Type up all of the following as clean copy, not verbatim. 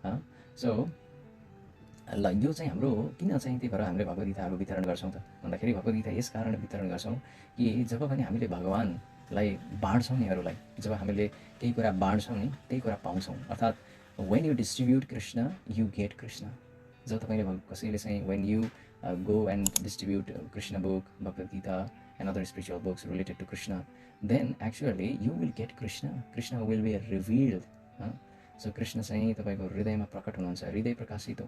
So ल यो चाहिँ हाम्रो किन चाहिँ त्यही भएर हामीले भगवद्गीताहरू वितरण गर्छौँ त भन्दाखेरि भगवद्गीता यस कारण वितरण गर्छौँ कि जब पनि हामीले भगवानलाई बाँड्छौँ नि अरूलाई, जब हामीले केही कुरा बाँड्छौँ नि त्यही कुरा पाउँछौँ। अर्थात् when you distribute krishna you get krishna। जब तपाईँले कसैले चाहिँ when you go and distribute krishna book, bhagvadgita and other spiritual books related to krishna, then actually you will get krishna will be revealed। So Krishna चाहिँ तपाईँको हृदयमा प्रकट हुनुहुन्छ, हृदय प्रकाशित हो।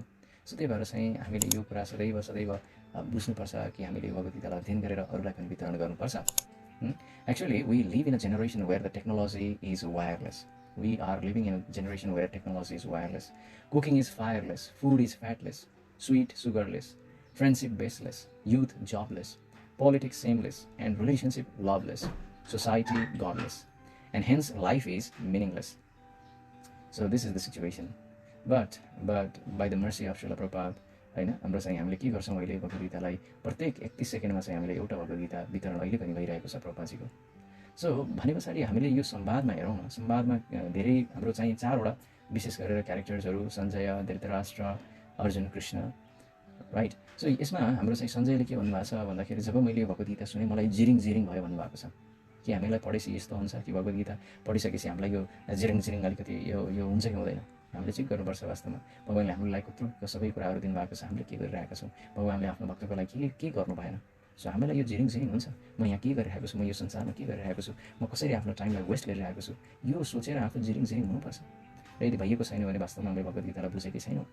सो त्यही भएर चाहिँ हामीले यो कुरा सदैव बुझ्नुपर्छ कि हामीले भगवद्गीतालाई अध्ययन गरेर अरूलाई पनि वितरण गर्नुपर्छ। Actually, we live in a generation where the technology is wireless. We are living in a generation where technology is wireless. Cooking is fireless, food is fatless, sweet sugarless, friendship baseless, youth jobless, politics shameless, and relationship loveless, society godless, and hence life is meaningless. So this is the situation. But by the mercy of Srila Prabhupada, हैन, हाम्रो चाहिँ हामीले के गर्छौँ अहिले भगवद्गीतालाई प्रत्येक 31 सेकेन्डमा चाहिँ हामीले एउटा भगवद्गीता वितरण अहिले पनि भइरहेको छ प्रभुपाजीको। सो भने पछाडि हामीले यो संवादमा हेरौँ न, संवादमा धेरै हाम्रो चाहिँ 4वटा विशेष गरेर क्यारेक्टर्सहरू सञ्जय, धृतराष्ट्र, अर्जुन, कृष्ण, राइट। सो यसमा हाम्रो चाहिँ सञ्जयले के भन्नुभएको छ भन्दाखेरि जब मैले भगवद्गीता सुने मलाई जिरिङ भयो भन्नुभएको छ कि हामीलाई पढेपछि यस्तो हुन्छ कि भगवद्गीता पढिसकेपछि हामीलाई यो जिरिङ अलिकति यो हुन्छ कि हुँदैन, हामीले चेक गर्नुपर्छ। वास्तवमा भगवान्ले हाम्रो लागि कत्रो सबै कुराहरू दिनुभएको छ, हामीले के गरिरहेका छौँ, भगवान्ले आफ्नो भक्तको लागि के गर्नु भएन। सो हामीलाई यो जिरिङ हुन्छ, म यहाँ के गरिरहेको छु, म यो संसारमा के गरिरहेको छु, म कसरी आफ्नो टाइमलाई वेस्ट गरिरहेको छु, यो सोचेर आफू जिरिङ हुनुपर्छ। र यदि भइएको छैन भने वास्तवमा हामीले भगवद्गीतालाई बुझेकै छैनौँ।